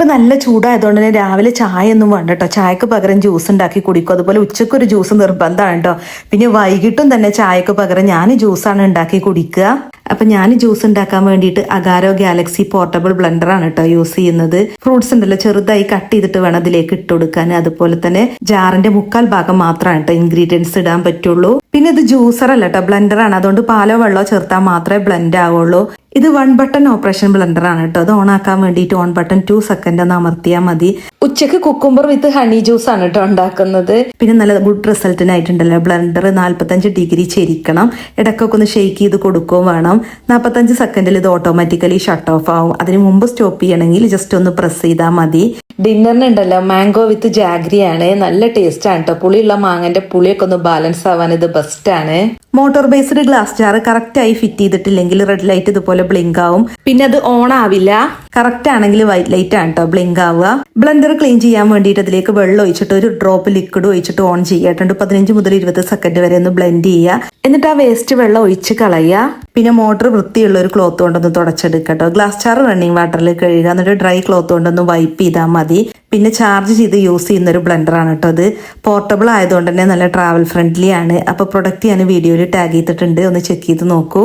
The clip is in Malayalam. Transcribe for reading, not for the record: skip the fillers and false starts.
ഇനിയിപ്പോൾ നല്ല ചൂടായതുകൊണ്ട് തന്നെ രാവിലെ ചായ ഒന്നും വേണ്ട കേട്ടോ. ചായക്ക് പകരം ജ്യൂസ് ഉണ്ടാക്കി കുടിക്കും. അതുപോലെ ഉച്ചക്കൊരു ജ്യൂസ് നിർബന്ധമാണ് കേട്ടോ. പിന്നെ വൈകിട്ടും തന്നെ ചായക്ക് പകരം ഞാൻ ജ്യൂസാണ് ഉണ്ടാക്കി കുടിക്കുക. അപ്പം ഞാൻ ജ്യൂസ് ഉണ്ടാക്കാൻ വേണ്ടിയിട്ട് അഗാരോ ഗാലക്സി പോർട്ടബിൾ ബ്ലെൻഡറാണ് കേട്ടോ യൂസ് ചെയ്യുന്നത്. ഫ്രൂട്ട്സ് ഉണ്ടല്ലോ ചെറുതായി കട്ട് ചെയ്തിട്ട് വേണം അതിലേക്ക് ഇട്ട് കൊടുക്കാൻ. അതുപോലെ തന്നെ ജാറിന്റെ 3/4 ഭാഗം മാത്രമാണ് കേട്ടോ ഇൻഗ്രീഡിയൻസ് ഇടാൻ പറ്റുള്ളൂ. പിന്നെ ഇത് ജ്യൂസർ അല്ല കേട്ടോ, ബ്ലെൻഡറാണ്. അതുകൊണ്ട് പാലോ വെള്ളമോ ചേർത്താൽ മാത്രമേ ബ്ലെൻഡ് ആവുള്ളൂ. ഇത് 1 ബട്ടൺ ഓപ്പറേഷൻ ബ്ലെൻഡർ ആണ് കേട്ടോ. അത് ഓൺ ആക്കാൻ വേണ്ടിയിട്ട് ഓൺ ബട്ടൺ 2 സെക്കൻഡ് ഒന്ന് അമർത്തിയാൽ മതി. ഉച്ചക്ക് കുക്കുംബർ വിത്ത് ഹണി ജ്യൂസ് ആണ് കേട്ടോ ഉണ്ടാക്കുന്നത്. പിന്നെ നല്ല ഗുഡ് റിസൾട്ടിനായിട്ടുണ്ടല്ലോ ബ്ലെൻഡർ 45 ഡിഗ്രി ചെരിക്കണം. ഇടയ്ക്കൊക്കെ ഒന്ന് ഷെയ്ക്ക് ചെയ്ത് കൊടുക്കുകയും വേണം. 45 സെക്കൻഡിൽ ഇത് ഓട്ടോമാറ്റിക്കലി ഷട്ട് ഓഫ് ആവും. അതിന് മുമ്പ് സ്റ്റോപ്പ് ചെയ്യണമെങ്കിൽ ജസ്റ്റ് ഒന്ന് പ്രസ് ചെയ്താൽ മതി. ഡിന്നറിനുണ്ടല്ലോ മാംഗോ വിത്ത് ജാഗ്രി ആണ്. നല്ല ടേസ്റ്റ് ആണ് കേട്ടോ. പുളിയുള്ള മാങ്ങന്റെ പുളിയൊക്കെ ഒന്ന് ബാലൻസ് ആവാൻ ഇത് ബെസ്റ്റ് ആണ്. Motor based glass jar correct ആയി ഫിറ്റ് ചെയ്തിട്ടില്ലെങ്കിൽ റെഡ് ലൈറ്റ് ഇതുപോലെ ബ്ലിങ്ക് ആവും. പിന്നെ അത് ഓൺ ആവില്ല. കറക്റ്റ് ആണെങ്കിൽ വൈറ്റ് ലൈറ്റ് ആണ് കേട്ടോ ബ്ലിങ്ക് ആവുക. ബ്ലെൻഡർ ക്ലീൻ ചെയ്യാൻ വേണ്ടിയിട്ട് അതിലേക്ക് വെള്ളം ഒഴിച്ചിട്ട് ഒരു ഡ്രോപ്പ് ലിക്വിഡ് ഒഴിച്ചിട്ട് ഓൺ ചെയ്യാട്ടുണ്ട്. 15 മുതൽ 20 സെക്കൻഡ് വരെ ഒന്ന് ബ്ലെൻഡ് ചെയ്യുക. എന്നിട്ട് ആ വേസ്റ്റ് വെള്ളം ഒഴിച്ച് കളയുക. പിന്നെ മോട്ടർ വൃത്തിയുള്ള ഒരു ക്ലോത്ത് കൊണ്ടൊന്ന് തുടച്ചെടുക്കട്ടോ. ഗ്ലാസ് ജാർ റണ്ണിങ് വാട്ടറിൽ കഴുകുക. എന്നിട്ട് ഡ്രൈ ക്ലോത്ത് കൊണ്ടൊന്ന് വൈപ്പ് ചെയ്താൽ മതി. പിന്നെ ചാർജ് ചെയ്ത് യൂസ് ചെയ്യുന്ന ഒരു ബ്ലെൻഡറാണ് കേട്ടോ. അത് പോർട്ടബിൾ ആയതുകൊണ്ട് തന്നെ നല്ല ട്രാവൽ ഫ്രണ്ട്ലി ആണ്. അപ്പോൾ പ്രൊഡക്റ്റ് ഞാൻ വീഡിയോയിൽ ടാഗ് ചെയ്തിട്ടുണ്ട്, ഒന്ന് ചെക്ക് ചെയ്ത് നോക്കൂ.